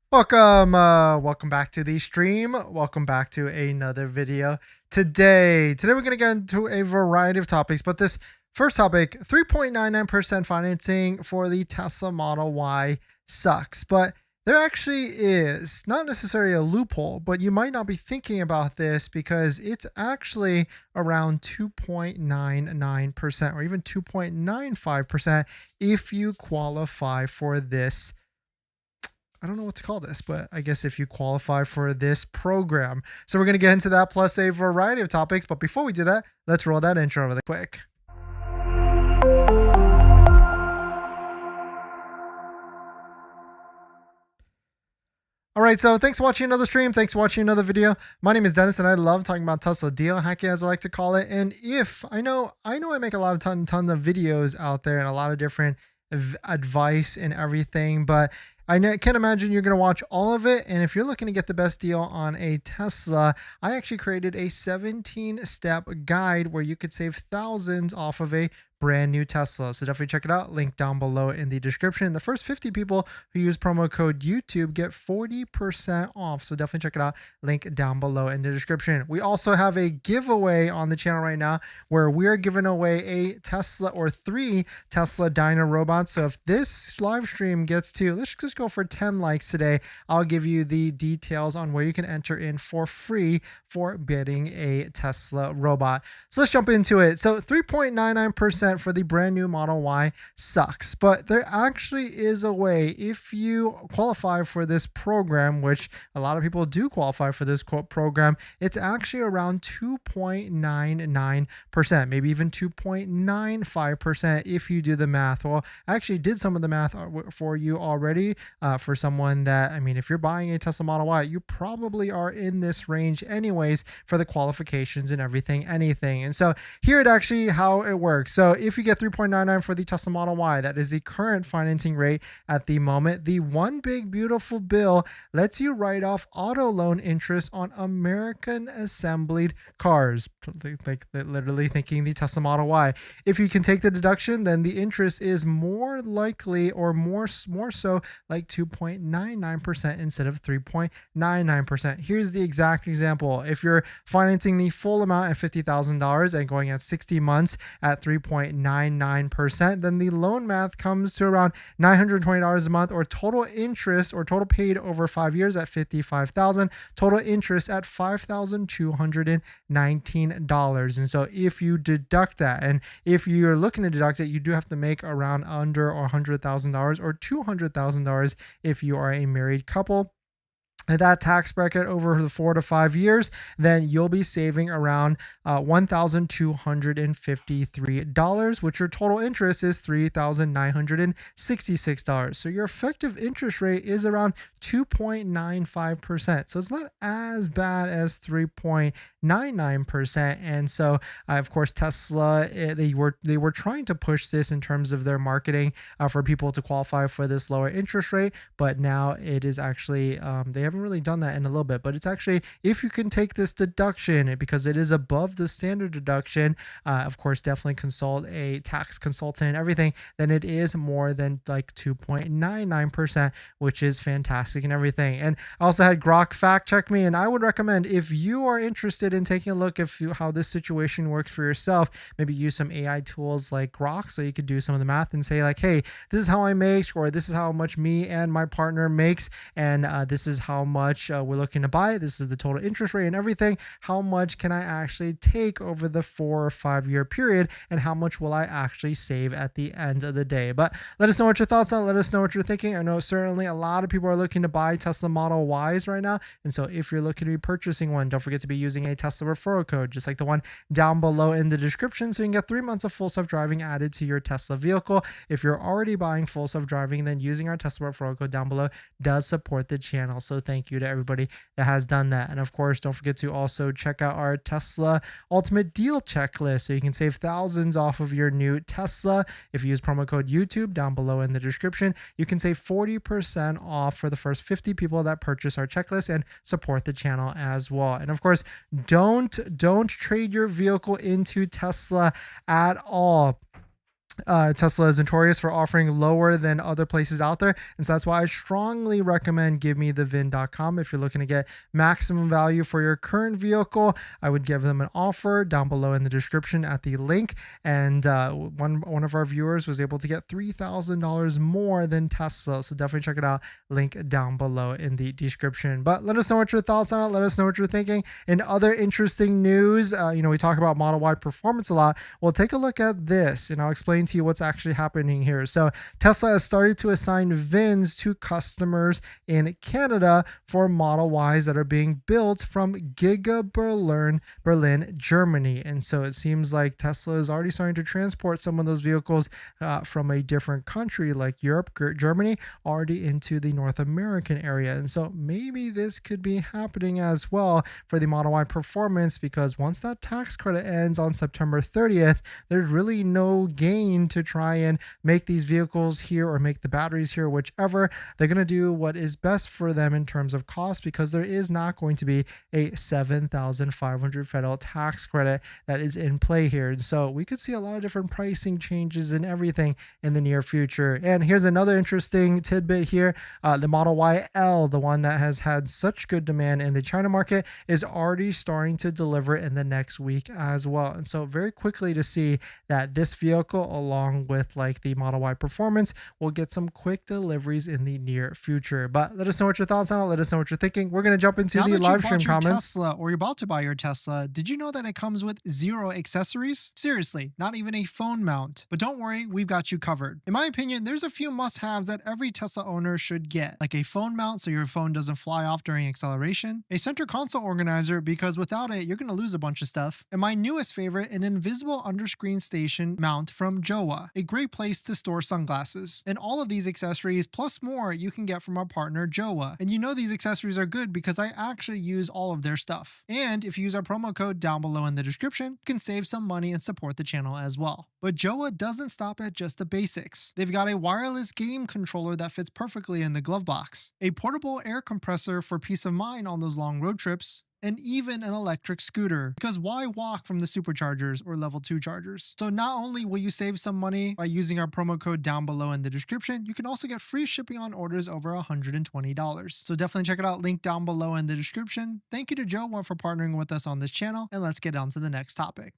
Welcome back to the stream. Welcome back to another video. Today we're gonna get into a variety of topics, but this first topic, 3.99% financing for the Tesla Model Y sucks. But there actually is not necessarily a loophole, but you might not be thinking about this because it's actually around 2.99% or even 2.95% if you qualify for this. I don't know what to call this, but I guess if you qualify for this program. So we're going to get into that plus a variety of topics. But before we do that, let's roll that intro really quick. All right, so thanks for watching another stream. Thanks for watching another video. My name is Dennis, and I love talking about Tesla deal hacking, as I like to call it. And if I know I make a lot of ton of videos out there and a lot of different advice and everything, but I can't imagine you're going to watch all of it. And if you're looking to get the best deal on a Tesla, I actually created a 17-step guide where you could save thousands off of a brand new Tesla. So definitely check it out. Link down below in the description. The first 50 people who use promo code YouTube get 40% off. So definitely check it out. Link down below in the description. We also have a giveaway on the channel right now where we're giving away a Tesla or 3 Tesla Dyna robots. So if this live stream gets to, let's just go for 10 likes today, I'll give you the details on where you can enter in for free for getting a Tesla robot. So let's jump into it. So 3.99% for the brand new Model Y sucks, but there actually is a way if you qualify for this program, which a lot of people do qualify for this program. It's actually around 2.99%, maybe even 2.95% if you do the math. Well, I actually did some of the math for you already for someone that, I mean, if you're buying a Tesla Model Y, you probably are in this range anyways for the qualifications and anything. And so here it actually how it works. So if you get 3.99 for the Tesla Model Y, that is the current financing rate at the moment. The One Big Beautiful Bill lets you write off auto loan interest on American assembled cars, like literally thinking the Tesla Model Y. If you can take the deduction, then the interest is more likely or more so like 2.99% instead of 3.99%. Here's the exact example. If you're financing the full amount at $50,000 and going at 60 months at 3.99%, then the loan math comes to around $920 a month, or total interest or total paid over 5 years at $55,000, total interest at $5,219. And so if you deduct that, and if you're looking to deduct it, you do have to make around under or $100,000 or $200,000 if you are a married couple. That tax bracket over the 4 to 5 years, then you'll be saving around $1,253, which your total interest is $3,966. So your effective interest rate is around 2.95%. So it's not as bad as 3.99%. And so, of course, Tesla, they were trying to push this in terms of their marketing for people to qualify for this lower interest rate, but now it is actually they haven't really done that in a little bit. But it's actually, if you can take this deduction, because it is above the standard deduction, of course, definitely consult a tax consultant and everything, then it is more than like 2.99%, which is fantastic and everything. And I also had Grok fact check me, and I would recommend, if you are interested in taking a look at how this situation works for yourself, maybe use some AI tools like Grok so you could do some of the math and say like, hey, this is how I make, or this is how much me and my partner makes, and this is how much we're looking to buy. This is the total interest rate and everything. How much can I actually take over the 4 or 5 year period, and how much will I actually save at the end of the day? But let us know what your thoughts are. Let us know what you're thinking. I know certainly a lot of people are looking to buy Tesla Model Ys right now, and so if you're looking to be purchasing one, don't forget to be using a Tesla referral code, just like the one down below in the description, so you can get 3 months of full self-driving added to your Tesla vehicle. If you're already buying full self-driving, then using our Tesla referral code down below does support the channel. So thank you to everybody that has done that. And of course, don't forget to also check out our Tesla Ultimate Deal Checklist, so you can save thousands off of your new Tesla. If you use promo code YouTube down below in the description, you can save 40% off for the first 50 people that purchase our checklist and support the channel as well. And of course, don't trade your vehicle into Tesla at all. Tesla is notorious for offering lower than other places out there. And so that's why I strongly recommend givemethevin.com. If you're looking to get maximum value for your current vehicle, I would give them an offer down below in the description at the link. And one of our viewers was able to get $3,000 more than Tesla. So definitely check it out. Link down below in the description. But let us know what your thoughts on it. Let us know what you're thinking. In other interesting news, we talk about Model Y performance a lot. Well, take a look at this and I'll explain to you what's actually happening here. So Tesla has started to assign VINs to customers in Canada for Model Ys that are being built from Giga Berlin, Germany. And so it seems like Tesla is already starting to transport some of those vehicles from a different country like Europe, Germany, already into the North American area. And so maybe this could be happening as well for the Model Y performance, because once that tax credit ends on September 30th, there's really no gain to try and make these vehicles here or make the batteries here, whichever. They're going to do what is best for them in terms of cost, because there is not going to be a $7,500 federal tax credit that is in play here. And so we could see a lot of different pricing changes and everything in the near future. And here's another interesting tidbit here. The Model Y L, the one that has had such good demand in the China market, is already starting to deliver in the next week as well. And so very quickly to see that this vehicle, along with like the Model Y performance, will get some quick deliveries in the near future. But let us know what your thoughts on it. Let us know what you're thinking. We're going to jump into the live stream comments. Tesla, or you're about to buy your Tesla, did you know that it comes with 0 accessories? Seriously, not even a phone mount. But don't worry, we've got you covered. In my opinion, there's a few must-haves that every Tesla owner should get, like a phone mount so your phone doesn't fly off during acceleration, a center console organizer because without it, you're going to lose a bunch of stuff, and my newest favorite, an invisible underscreen station mount from Jowa, a great place to store sunglasses. And all of these accessories plus more you can get from our partner Jowa. And you know these accessories are good because I actually use all of their stuff. And if you use our promo code down below in the description, you can save some money and support the channel as well. But Jowa doesn't stop at just the basics. They've got a wireless game controller that fits perfectly in the glove box, a portable air compressor for peace of mind on those long road trips, and even an electric scooter, because why walk from the superchargers or level 2 chargers? So not only will you save some money by using our promo code down below in the description, you can also get free shipping on orders over $120. So definitely check it out, link down below in the description. Thank you to Jowa for partnering with us on this channel, and let's get on to the next topic.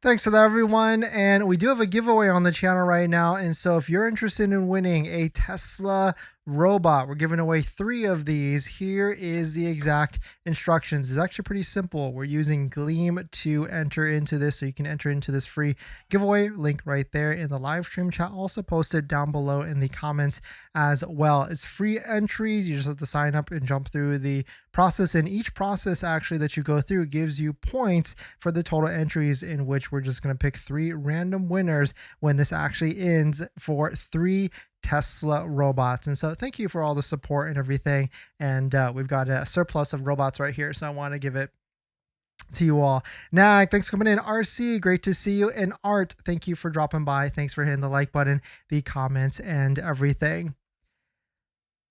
Thanks for that, everyone. And we do have a giveaway on the channel right now. And so if you're interested in winning a Tesla robot, we're giving away 3 of these. Here is the exact instructions. It's actually pretty simple. We're using Gleam to enter into this, so you can enter into this free giveaway. Link right there in the live stream chat, also posted down below in the comments as well. It's free entries. You just have to sign up and jump through the process, and each process actually that you go through gives you points for the total entries, in which we're just going to pick 3 random winners when this actually ends for 3 Tesla robots. And so thank you for all the support and everything. And we've got a surplus of robots right here, so I want to give it to you all. Nag, thanks for coming in. RC, great to see you. And Art, thank you for dropping by. Thanks for hitting the like button, the comments, and everything.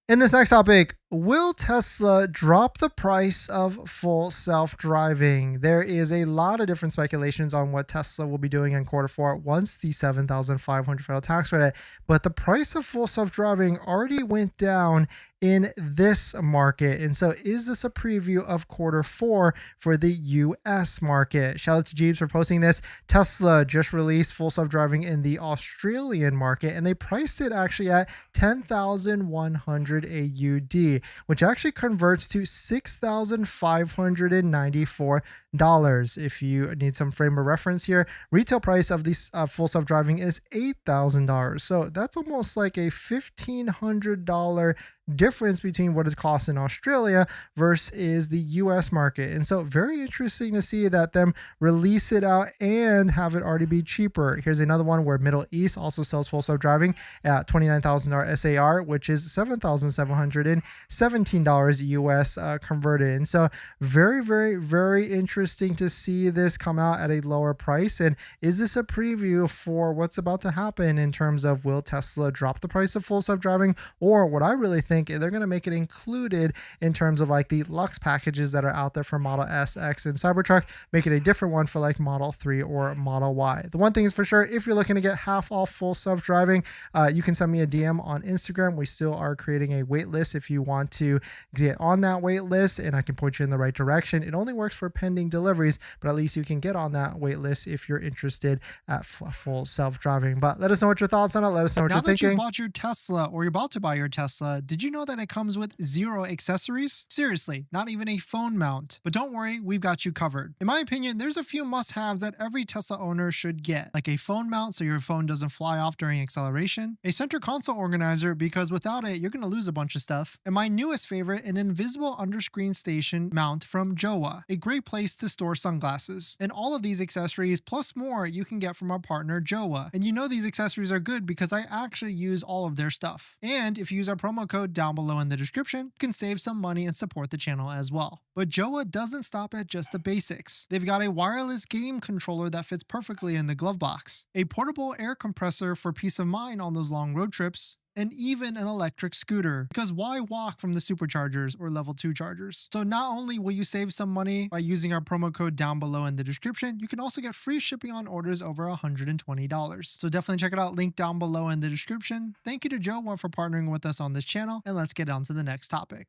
In this next topic, will Tesla drop the price of full self-driving? There is a lot of different speculations on what Tesla will be doing in Q4 once the $7,500 federal tax credit, but the price of full self-driving already went down in this market. And so is this a preview of Q4 for the US market? Shout out to Jeeves for posting this. Tesla just released full self-driving in the Australian market, and they priced it actually at 10,100 AUD, which actually converts to $6,594. If you need some frame of reference here, retail price of this full self-driving is $8,000. So that's almost like a $1,500 difference between what it costs in Australia versus the US market. And so very interesting to see that them release it out and have it already be cheaper. Here's another one where Middle East also sells full self-driving at $29,000 SAR, which is $7,700 $17 US converted. And so very, very, very interesting to see this come out at a lower price. And is this a preview for what's about to happen in terms of, will Tesla drop the price of full self-driving, or what I really think they're going to make it included in terms of like the Lux packages that are out there for Model S, X, and Cybertruck, make it a different one for like Model 3 or Model Y. The one thing is for sure, if you're looking to get half off full self-driving, you can send me a DM on Instagram. We still are creating a wait list if you want to get on that wait list, and I can point you in the right direction. It only works for pending deliveries, but at least you can get on that wait list if you're interested at full self-driving. But let us know what your thoughts on it. Let us know what Now you're that thinking. you've bought your Tesla or you're about to buy your Tesla, did you know that it comes with 0 accessories? Seriously, not even a phone mount. But don't worry, we've got you covered. In my opinion, there's a few must-haves that every Tesla owner should get, like a phone mount so your phone doesn't fly off during acceleration, a center console organizer because without it, you're going to lose a bunch of stuff, and my newest favorite, an invisible underscreen station mount from Jowa, a great place to store sunglasses. And all of these accessories plus more you can get from our partner Jowa. And you know these accessories are good because I actually use all of their stuff. And if you use our promo code down below in the description, you can save some money and support the channel as well. But Jowa doesn't stop at just the basics. They've got a wireless game controller that fits perfectly in the glove box, a portable air compressor for peace of mind on those long road trips, and even an electric scooter, because why walk from the superchargers or level 2 chargers? So not only will you save some money by using our promo code down below in the description, you can also get free shipping on orders over $120. So definitely check it out, link down below in the description. Thank you to Jowa for partnering with us on this channel, and let's get on to the next topic.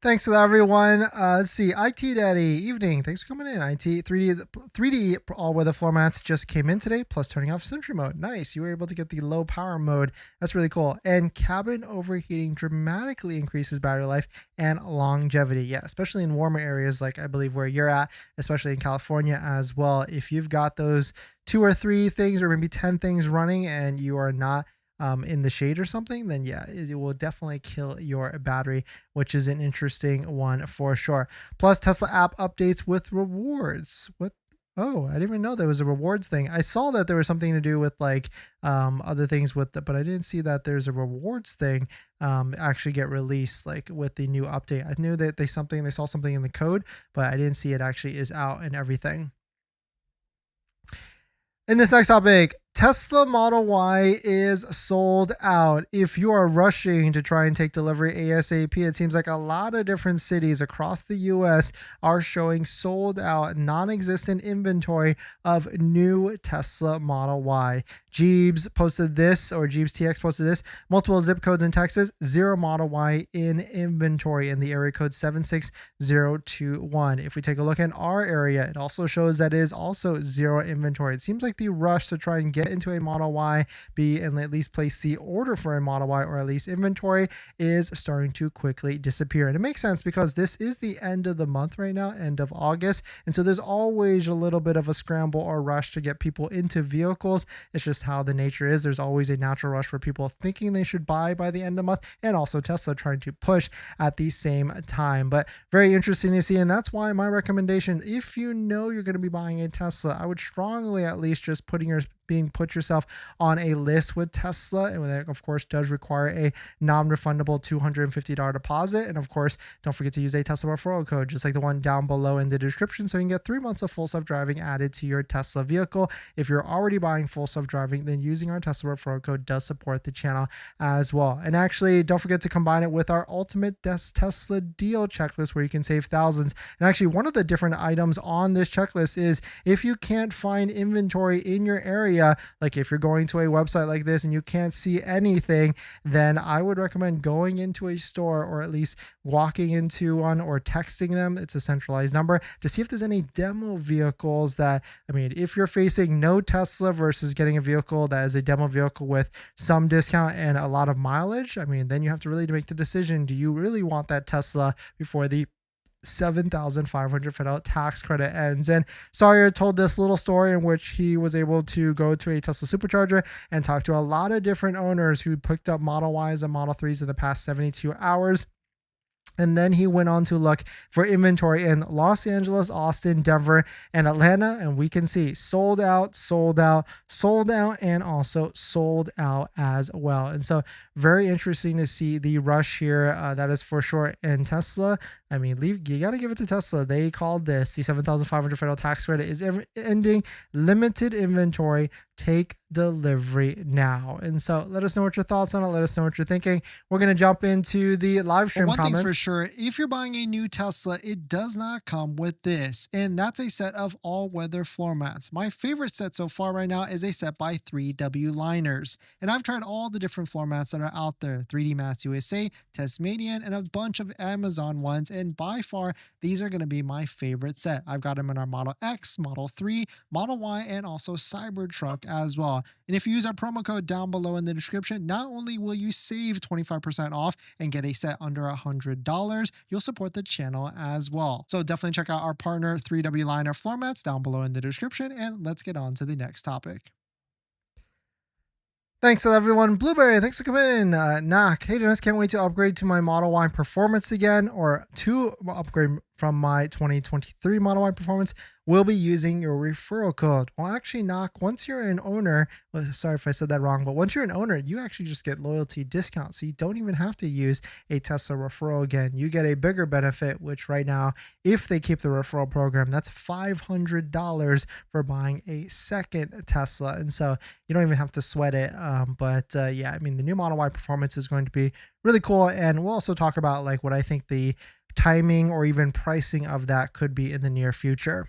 Thanks to everyone. Let's see. IT Daddy, evening. Thanks for coming in. IT 3D all weather floor mats just came in today, plus turning off Sentry mode. Nice. You were able to get the low power mode. That's really cool. And cabin overheating dramatically increases battery life and longevity. Yeah, especially in warmer areas like I believe where you're at, especially in California as well. If you've got those 2 or 3 things or maybe 10 things running and you are not in the shade or something, then yeah, it will definitely kill your battery, which is an interesting one for sure. Plus Tesla app updates with rewards. What? Oh, I didn't even know there was a rewards thing. I saw that there was something to do with like other things with it, but I didn't see that there's a rewards thing actually get released like with the new update. I knew that they saw something in the code, but I didn't see it actually is out and everything. In this next topic, Tesla Model Y is sold out. If you are rushing to try and take delivery ASAP, it seems like a lot of different cities across the US are showing sold out, non-existent inventory of new Tesla Model Y. Jeeves posted this, or Jeeves TX posted this, multiple zip codes in Texas, 0 Model Y in inventory in the area code 76021. If we take a look in our area, it also shows that it is also 0 inventory. It seems like the rush to try and get into a Model Y, and at least place the order for a Model Y, or at least inventory, is starting to quickly disappear. And it makes sense because this is the end of the month right now, end of August. And so there's always a little bit of a scramble or rush to get people into vehicles. It's just how the nature is. There's always a natural rush for people thinking they should buy by the end of the month, and also Tesla trying to push at the same time. But very interesting to see. And that's why my recommendation, if you know you're going to be buying a Tesla, I would strongly at least just put yourself on a list with Tesla, and that of course does require a non-refundable $250 deposit. And of course, don't forget to use a Tesla referral code, just like the one down below in the description, so you can get 3 months of full self-driving added to your Tesla vehicle. If you're already buying full self-driving, then using our Tesla referral code does support the channel as well. And actually, don't forget to combine it with our ultimate Tesla deal checklist, where you can save thousands. And actually, one of the different items on this checklist is, if you can't find inventory in your area, like if you're going to a website like this and you can't see anything, then I would recommend going into a store, or at least walking into one, or texting them. It's a centralized number, to see if there's any demo vehicles that, I mean, if you're facing no Tesla versus getting a vehicle that is a demo vehicle with some discount and a lot of mileage, I mean, then you have to really make the decision. Do you really want that Tesla before the $7,500 federal tax credit ends? And Sawyer told this little story in which he was able to go to a Tesla supercharger and talk to a lot of different owners who picked up Model Ys and Model 3s in the past 72 hours. And then he went on to look for inventory in Los Angeles, Austin, Denver, and Atlanta. And we can see sold out, sold out, sold out, and also sold out as well. And so very interesting to see the rush here. That is for sure. And Tesla, I mean, you got to give it to Tesla. They called this the 7,500 federal tax credit is ending, limited inventory. Take delivery now. And so let us know what your thoughts on it. Let us know what you're thinking. We're going to jump into the live stream One comments. thing's for sure, if you're buying a new Tesla, it does not come with this. And that's a set of all-weather floor mats. My favorite set so far right now is a set by 3W Liners. And I've tried all the different floor mats that are out there. 3D Mats USA, Tasmanian, and a bunch of Amazon ones. And by far, these are going to be my favorite set. I've got them in our Model X, Model 3, Model Y, and also Cybertruck as well. And if you use our promo code down below in the description, not only will you save 25% off and get a set under $100, you'll support the channel as well. So definitely check out our partner 3W Liner floor mats down below in the description, and let's get on to the next topic. Thanks to everyone. Blueberry, thanks for coming in. Knock, hey Dennis, can't wait to upgrade to my Model Y Performance again, or to upgrade from my 2023 Model Y Performance. Will be using your referral code. Well, actually, Knock, once you're an owner, sorry if I said that wrong, but once you're an owner, you actually just get loyalty discounts. So you don't even have to use a Tesla referral again. You get a bigger benefit, which right now, if they keep the referral program, that's $500 for buying a second Tesla. And so you don't even have to sweat it. Yeah, I mean, the new Model Y Performance is going to be really cool. And we'll also talk about like what I think the timing or even pricing of that could be in the near future.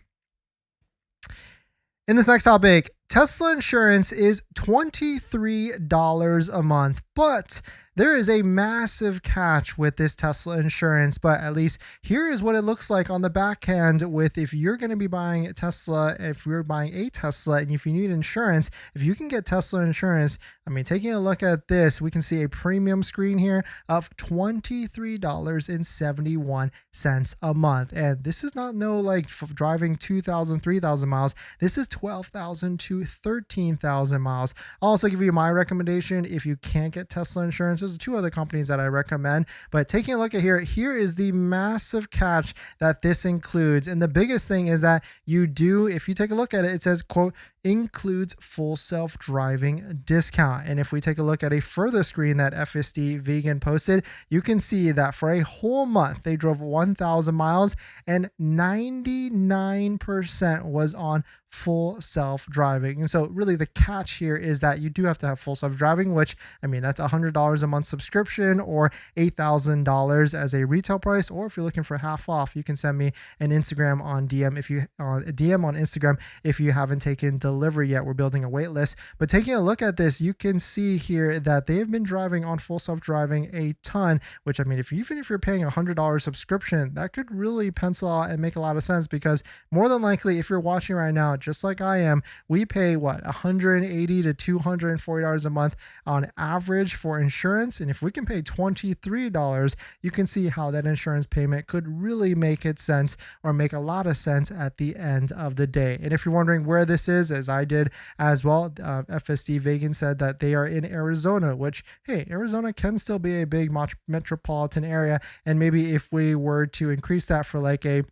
In this next topic, Tesla insurance is $23 a month, but there is a massive catch with this Tesla insurance. But at least here is what it looks like on the back end with if you're going to be buying a Tesla, if you're buying a Tesla and if you need insurance, if you can get Tesla insurance, I mean, taking a look at this, we can see a premium screen here of $23.71 a month. And this is not no like driving 2,000, 3,000 miles. This is 12,000 to 13,000 miles. I'll also give you my recommendation if you can't get Tesla insurance. There's two other companies that I recommend, but taking a look at here is the massive catch that this includes. And the biggest thing is that you do, if you take a look at it, it says, quote, includes full self-driving discount. And if we take a look at a further screen that FSD Vegan posted, you can see that for a whole month, they drove 1,000 miles and 99% was on full self-driving. And so really the catch here is that you do have to have full self-driving, which, I mean, that's $100 a month subscription or $8,000 as a retail price. Or if you're looking for half off, you can send me an Instagram on DM DM on Instagram if you haven't taken delivery yet. We're building a wait list. But taking a look at this, you can see here that they have been driving on full self-driving a ton, which, I mean, even if you're paying $100 subscription, that could really pencil out and make a lot of sense, because more than likely, if you're watching right now, just like I am, we pay what, $180 to $240 a month on average for insurance. And if we can pay $23, you can see how that insurance payment could really make it sense, or make a lot of sense at the end of the day. And if you're wondering where this is, as I did as well, FSD Vegan said that they are in Arizona, which, hey, Arizona can still be a big metropolitan area. And maybe if we were to increase that for like a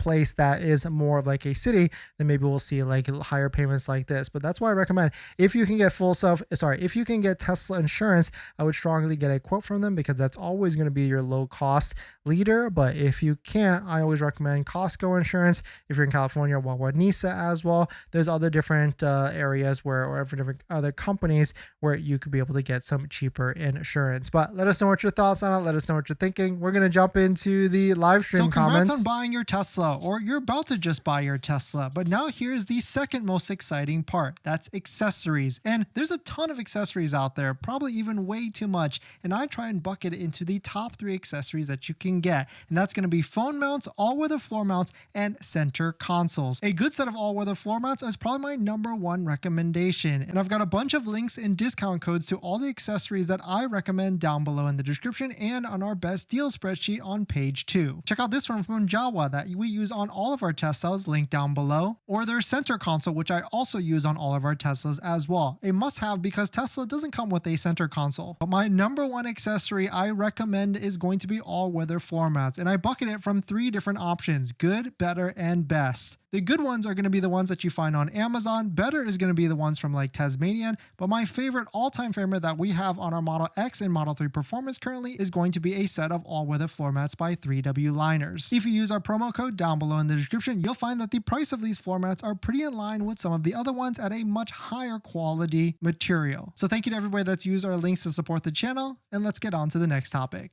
place that is more of like a city, then maybe we'll see like higher payments like this. But that's why I recommend, if you can get if you can get Tesla insurance, I would strongly get a quote from them, because that's always going to be your low cost leader. But if you can't, I always recommend Costco insurance. If you're in California, Wawanisa as well. There's other different areas or different other companies where you could be able to get some cheaper insurance. But let us know what your thoughts on it. Let us know what you're thinking. We're going to jump into the live stream comments. So congrats on buying your Tesla, or you're about to just buy your Tesla. But now here's the second most exciting part. That's accessories. And there's a ton of accessories out there, probably even way too much. And I try and bucket it into the top 3 accessories that you can get. And that's going to be phone mounts, all-weather floor mounts, and center consoles. A good set of all-weather floor mounts is probably my #1 recommendation. And I've got a bunch of links and discount codes to all the accessories that I recommend down below in the description and on our best deal spreadsheet on page 2. Check out this one from Jawa that we we use on all of our Teslas, linked down below, or their center console, which I also use on all of our Teslas as well. A must-have because Tesla doesn't come with a center console. But my number one accessory I recommend is going to be all-weather floor mats, and I bucket it from 3 different options: good, better, and best. The good ones are going to be the ones that you find on Amazon. Better is going to be the ones from like Tasmanian. But my favorite, all-time favorite that we have on our Model X and Model 3 Performance currently is going to be a set of all-weather floor mats by 3W Liners. If you use our promo code down below in the description, you'll find that the price of these floor mats are pretty in line with some of the other ones at a much higher quality material. So thank you to everybody that's used our links to support the channel, and let's get on to the next topic.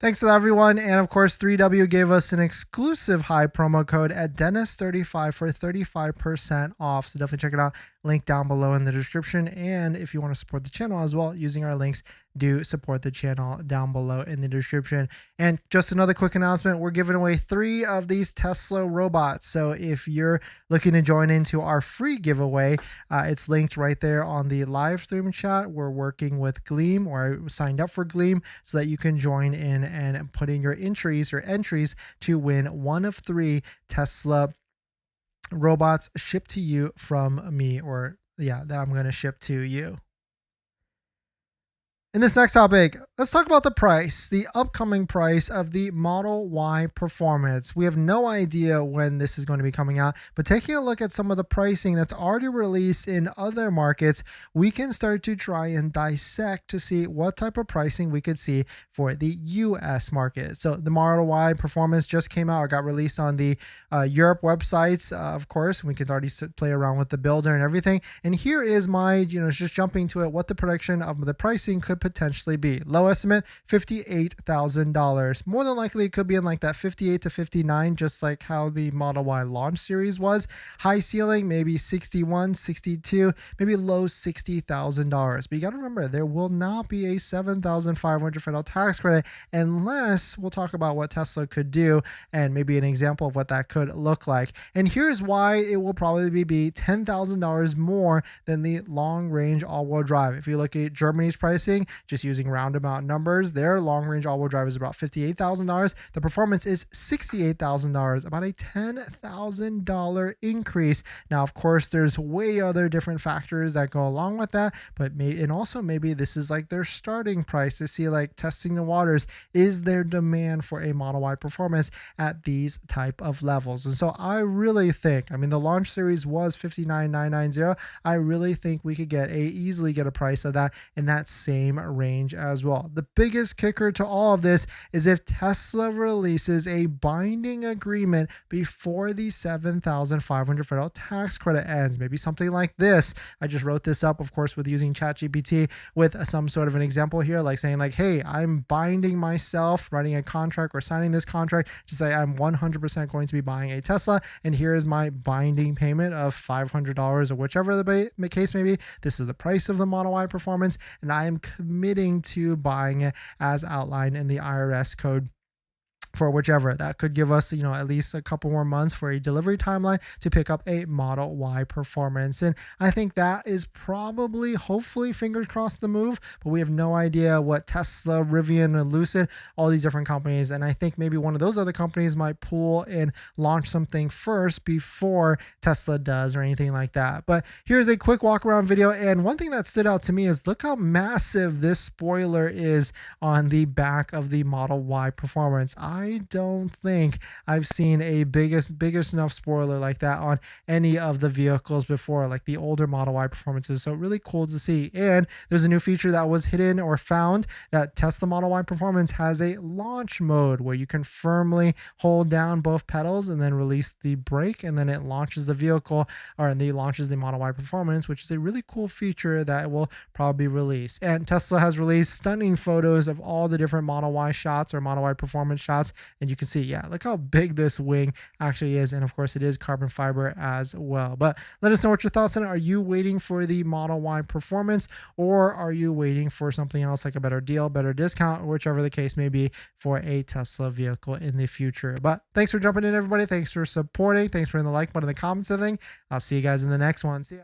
Thanks to everyone. And of course, 3W gave us an exclusive high promo code at Dennis35 for 35% off. So definitely check it out. Link down below in the description. And if you want to support the channel as well, using our links, do support the channel down below in the description. And just another quick announcement, we're giving away 3 of these Tesla robots. So if you're looking to join into our free giveaway, it's linked right there on the live stream chat. We're working with Gleam, or I signed up for Gleam, so that you can join in and put in your entries to win one of 3 Tesla robots shipped to you from me, or that I'm going to ship to you. In this next topic, let's talk about the price, the upcoming price of the Model Y Performance. We have no idea when this is going to be coming out, but taking a look at some of the pricing that's already released in other markets, we can start to try and dissect to see what type of pricing we could see for the US market. So the Model Y Performance just came out, or got released on the Europe websites, of course. We can already play around with the builder and everything. And here is my, just jumping to it, what the prediction of the pricing could potentially be. Low estimate, $58,000. More than likely, it could be in like that 58 to 59, just like how the Model Y launch series was. High ceiling, maybe 61, 62, maybe low $60,000. But you got to remember, there will not be a $7,500 federal tax credit unless we'll talk about what Tesla could do and maybe an example of what that could look like. And here's why it will probably be $10,000 more than the long range all-wheel drive. If you look at Germany's pricing, just using roundabout numbers, their long range all-wheel drive is about $58,000. The Performance is $68,000, about a $10,000 increase. Now, of course, there's way other different factors that go along with that, but maybe this is like their starting price to see, like, testing the waters. Is there demand for a Model Y Performance at these type of levels? And so I really think, the launch series was $59,990. I really think we could easily get a price of that in that same range as well. The biggest kicker to all of this is if Tesla releases a binding agreement before the $7,500 federal tax credit ends. Maybe something like this. I just wrote this up, of course, with using ChatGPT with some sort of an example here, like saying like, hey, I'm binding myself, writing a contract or signing this contract to say I'm 100% going to be buying a Tesla, and here is my binding payment of $500 or whichever the case may be. This is the price of the Model Y Performance, and I am committing to buying it as outlined in the IRS code for whichever. That could give us, at least a couple more months for a delivery timeline to pick up a Model Y Performance. And I think that is probably, hopefully, fingers crossed, the move, but we have no idea what Tesla, Rivian, and Lucid, all these different companies. And I think maybe one of those other companies might pull and launch something first before Tesla does, or anything like that. But here's a quick walk around video. And one thing that stood out to me is look how massive this spoiler is on the back of the Model Y Performance. I don't think I've seen a biggest enough spoiler like that on any of the vehicles before, like the older Model Y Performances. So really cool to see. And there's a new feature that was hidden or found, that Tesla Model Y Performance has a launch mode where you can firmly hold down both pedals and then release the brake, and then it launches the vehicle, or it launches the Model Y Performance, which is a really cool feature that will probably release. And Tesla has released stunning photos of all the different Model Y shots or Model Y Performance shots, and you can see, look how big this wing actually is. And of course, it is carbon fiber as well. But let us know what your thoughts on it. Are you waiting for the Model Y Performance, or are you waiting for something else, like a better deal, better discount, or whichever the case may be, for a Tesla vehicle in the future? But thanks for jumping in, everybody. Thanks for supporting. Thanks for hitting the like button, the comments, everything. I'll see you guys in the next one. See ya.